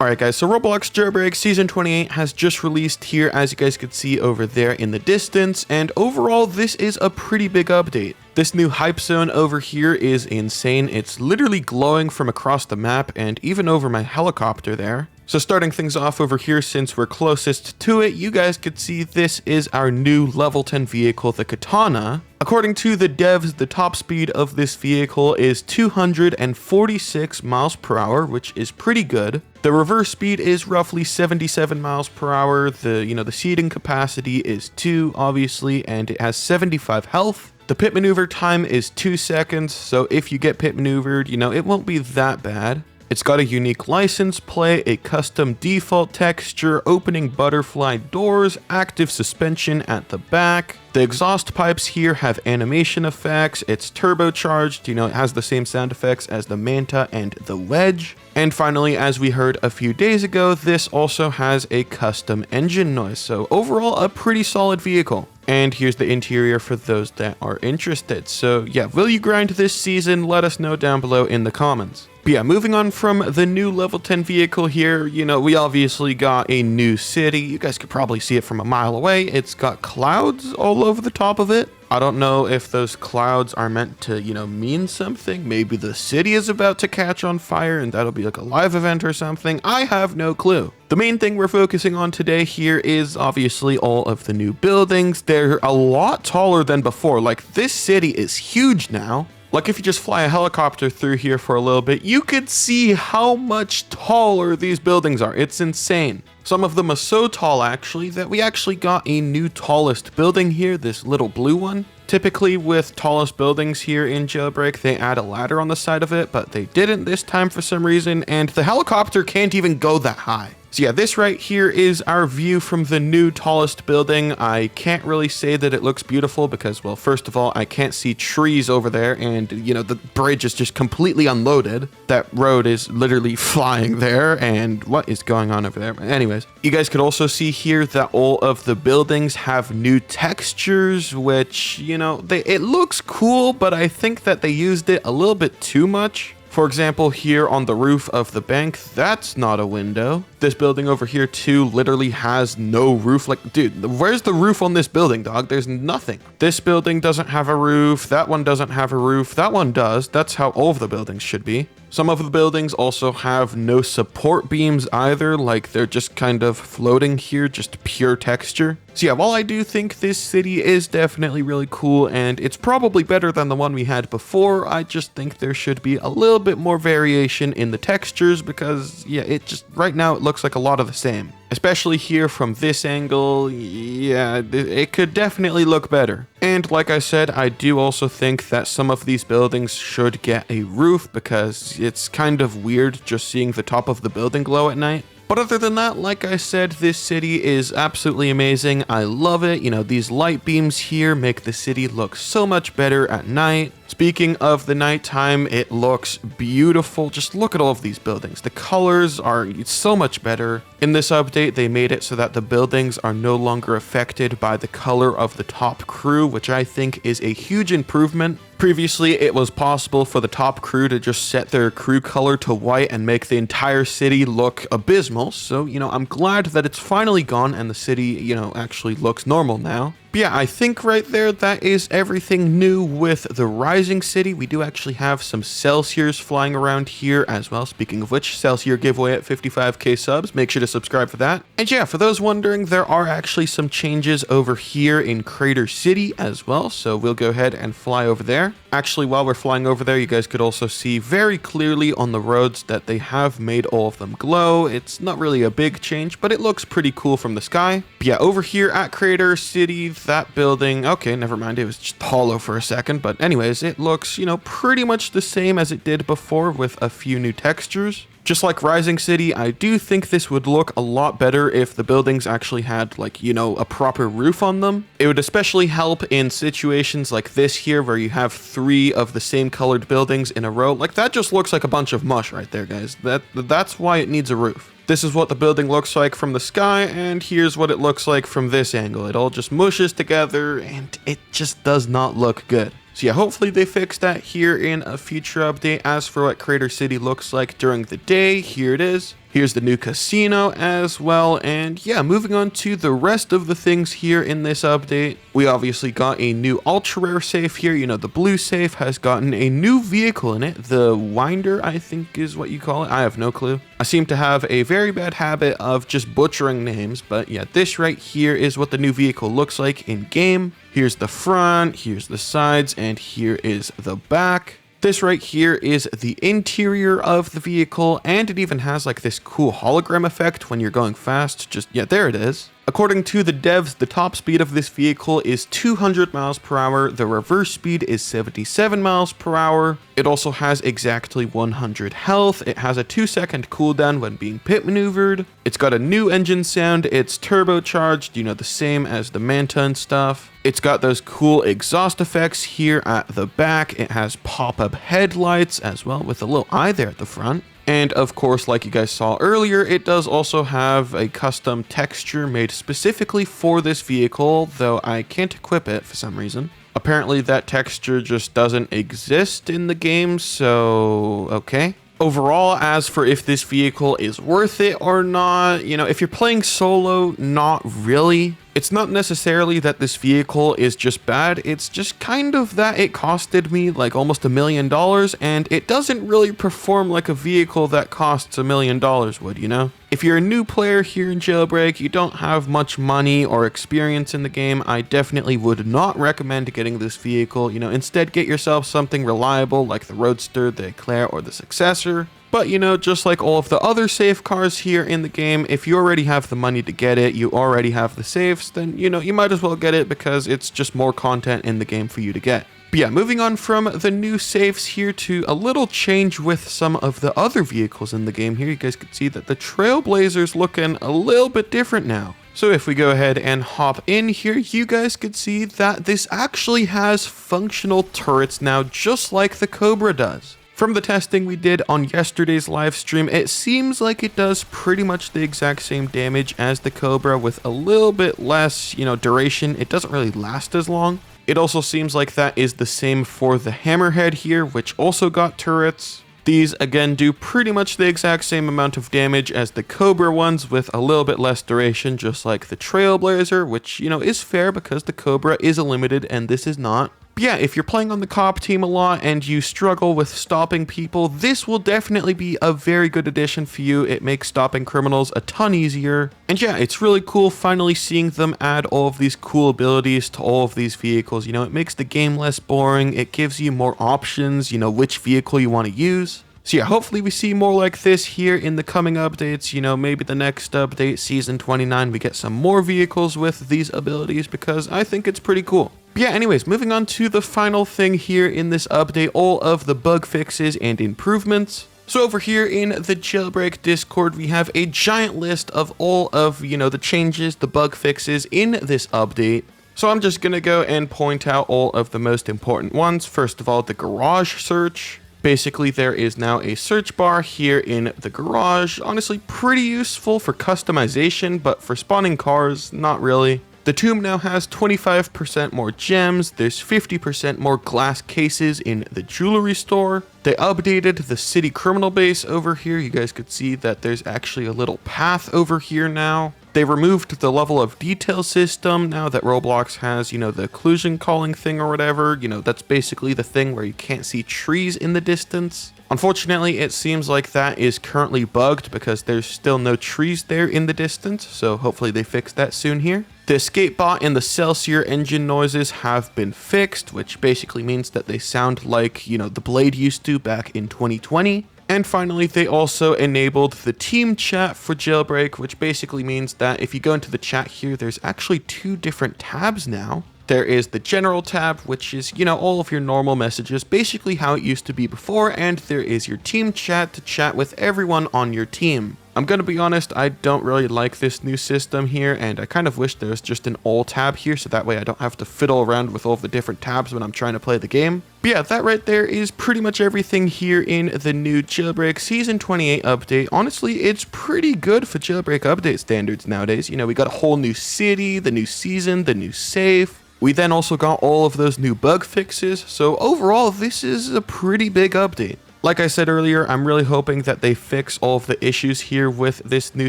Alright guys, so Roblox Jailbreak Season 28 has just released here, as you guys could see over there in the distance, and overall this is a pretty big update. This new hype zone over here is insane. It's literally glowing from across the map and even over my helicopter there. So starting things off over here, since we're closest to it, you guys could see this is our new level 10 vehicle, the Katana. According to the devs, the top speed of this vehicle is 246 miles per hour, which is pretty good. The reverse speed is roughly 77 miles per hour. The seating capacity is 2, obviously, and it has 75 health. The pit maneuver time is 2 seconds, so if you get pit maneuvered, it won't be that bad. It's got a unique license plate, a custom default texture, opening butterfly doors, active suspension at the back. The exhaust pipes here have animation effects, it's turbocharged, it has the same sound effects as the Manta and the Wedge. And finally, as we heard a few days ago, this also has a custom engine noise, so overall a pretty solid vehicle. And here's the interior for those that are interested. So yeah, will you grind this season? Let us know down below in the comments. But yeah, moving on from the new level 10 vehicle here, we obviously got a new city. You guys could probably see it from a mile away. It's got clouds all over the top of it. I don't know if those clouds are meant to, mean something. Maybe the city is about to catch on fire and that'll be like a live event or something. I have no clue. The main thing we're focusing on today here is obviously all of the new buildings. They're a lot taller than before. Like, this city is huge now. Like, if you just fly a helicopter through here for a little bit, you could see how much taller these buildings are. It's insane. Some of them are so tall, actually, that we actually got a new tallest building here, this little blue one. Typically, with tallest buildings here in Jailbreak, they add a ladder on the side of it, but they didn't this time for some reason, and the helicopter can't even go that high. So yeah, this right here is our view from the new tallest building. I can't really say that it looks beautiful because, well, first of all, I can't see trees over there, and, the bridge is just completely unloaded. That road is literally flying there, and what is going on over there? Anyways, you guys could also see here that all of the buildings have new textures, which, it looks cool, but I think that they used it a little bit too much. For example, here on the roof of the bank, that's not a window. This building over here too literally has no roof. Like, dude, where's the roof on this building, dog? There's nothing. This building doesn't have a roof. That one doesn't have a roof. That one does. That's how all of the buildings should be. Some of the buildings also have no support beams either, like they're just kind of floating here, just pure texture. So yeah, while I do think this city is definitely really cool and it's probably better than the one we had before, I just think there should be a little bit more variation in the textures because, yeah, right now it looks like a lot of the same. Especially here from this angle, yeah, it could definitely look better. And like I said, I do also think that some of these buildings should get a roof because it's kind of weird just seeing the top of the building glow at night. But other than that, like I said, this city is absolutely amazing. I love it. These light beams here make the city look so much better at night. Speaking of the nighttime, it looks beautiful. Just look at all of these buildings. The colors are so much better. In this update, they made it so that the buildings are no longer affected by the color of the top crew, which I think is a huge improvement. Previously, it was possible for the top crew to just set their crew color to white and make the entire city look abysmal. So, I'm glad that it's finally gone and the city, actually looks normal now. But yeah, I think right there, that is everything new with the Rising City. We do actually have some Celsiors flying around here as well. Speaking of which, Celsior giveaway at 55k subs. Make sure to subscribe for that. And yeah, for those wondering, there are actually some changes over here in Crater City as well. So we'll go ahead and fly over there. Actually, while we're flying over there, you guys could also see very clearly on the roads that they have made all of them glow. It's not really a big change, but it looks pretty cool from the sky. But yeah, over here at Crater City, that building, okay, never mind, it was just hollow for a second, but anyways, it looks, pretty much the same as it did before with a few new textures. Just like Rising City, I do think this would look a lot better if the buildings actually had, like, a proper roof on them. It would especially help in situations like this here where you have 3 of the same colored buildings in a row. Like, that just looks like a bunch of mush right there, guys. That's why it needs a roof. This is what the building looks like from the sky, and here's what it looks like from this angle. It all just mushes together, and it just does not look good. So yeah, hopefully they fix that here in a future update. As for what Crater City looks like during the day, here it is. Here's the new casino as well, and yeah, moving on to the rest of the things here in this update. We obviously got a new ultra rare safe here. You know, the blue safe has gotten a new vehicle in it. The Winder, I think is what you call it. I have no clue. I seem to have a very bad habit of just butchering names, but yeah, this right here is what the new vehicle looks like in game. Here's the front, here's the sides, and here is the back. This right here is the interior of the vehicle, and it even has like this cool hologram effect when you're going fast. Yeah, there it is. According to the devs, the top speed of this vehicle is 200 miles per hour. The reverse speed is 77 miles per hour. It also has exactly 100 health. It has a 2-second cooldown when being pit maneuvered. It's got a new engine sound. It's turbocharged, you know, the same as the Manta and stuff. It's got those cool exhaust effects here at the back. It has pop-up headlights as well with a little eye there at the front. And of course, like you guys saw earlier, it does also have a custom texture made specifically for this vehicle, though I can't equip it for some reason. Apparently that texture just doesn't exist in the game, so okay. Overall, as for if this vehicle is worth it or not, you know, if you're playing solo, not really. It's not necessarily that this vehicle is just bad, it's just kind of that it costed me like almost $1 million, and it doesn't really perform like a vehicle that costs $1 million would, you know? If you're a new player here in Jailbreak, you don't have much money or experience in the game, I definitely would not recommend getting this vehicle. You know, instead get yourself something reliable like the Roadster, the Eclair, or the Successor. But, you know, just like all of the other safe cars here in the game, if you already have the money to get it, you already have the safes, then, you know, you might as well get it because it's just more content in the game for you to get. But yeah, moving on from the new safes here to a little change with some of the other vehicles in the game here. You guys can see that the Trailblazer's looking a little bit different now. So if we go ahead and hop in here, you guys could see that this actually has functional turrets now, just like the Cobra does. From the testing we did on yesterday's live stream, it seems like it does pretty much the exact same damage as the Cobra with a little bit less, you know, duration. It doesn't really last as long. It also seems like that is the same for the Hammerhead here, which also got turrets. These again do pretty much the exact same amount of damage as the Cobra ones with a little bit less duration, just like the Trailblazer, which, you know, is fair because the Cobra is a limited and this is not. But yeah, if you're playing on the cop team a lot and you struggle with stopping people, this will definitely be a very good addition for you. It makes stopping criminals a ton easier. And yeah, it's really cool finally seeing them add all of these cool abilities to all of these vehicles. You know, it makes the game less boring. It gives you more options, you know, which vehicle you want to use. So yeah, hopefully we see more like this here in the coming updates. You know, maybe the next update, Season 29, we get some more vehicles with these abilities because I think it's pretty cool. But yeah, anyways, moving on to the final thing here in this update, all of the bug fixes and improvements. So over here in the Jailbreak Discord, we have a giant list of all of, you know, the changes, the bug fixes in this update. So I'm just going to go and point out all of the most important ones. First of all, the garage search. Basically, there is now a search bar here in the garage. Honestly, pretty useful for customization, but for spawning cars, not really. The tomb now has 25% more gems. There's 50% more glass cases in the jewelry store. They updated the city criminal base over here. You guys could see that there's actually a little path over here now. They removed the level of detail system now that Roblox has, you know, the occlusion calling thing or whatever. You know, that's basically the thing where you can't see trees in the distance. Unfortunately, it seems like that is currently bugged because there's still no trees there in the distance. So hopefully they fix that soon here. The escape bot and the Celsior engine noises have been fixed, which basically means that they sound like, you know, the Blade used to back in 2020. And finally, they also enabled the team chat for Jailbreak, which basically means that if you go into the chat here, there's actually 2 different tabs now. There is the general tab, which is, you know, all of your normal messages, basically how it used to be before, and there is your team chat to chat with everyone on your team. I'm gonna be honest, I don't really like this new system here, and I kind of wish there was just an all tab here, so that way I don't have to fiddle around with all of the different tabs when I'm trying to play the game. But yeah, that right there is pretty much everything here in the new Jailbreak Season 28 update. Honestly, it's pretty good for Jailbreak update standards nowadays. You know, we got a whole new city, the new season, the new safe. We then also got all of those new bug fixes, so overall, this is a pretty big update. Like I said earlier, I'm really hoping that they fix all of the issues here with this new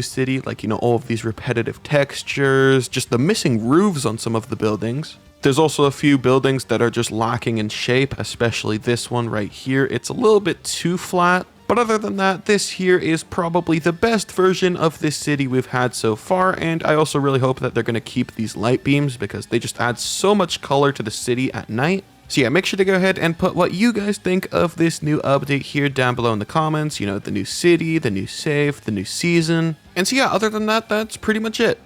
city, like, you know, all of these repetitive textures, just the missing roofs on some of the buildings. There's also a few buildings that are just lacking in shape, especially this one right here. It's a little bit too flat. But other than that, this here is probably the best version of this city we've had so far, and I also really hope that they're going to keep these light beams because they just add so much color to the city at night. So yeah, make sure to go ahead and put what you guys think of this new update here down below in the comments. You know, the new city, the new save, the new season. And so yeah, other than that, that's pretty much it.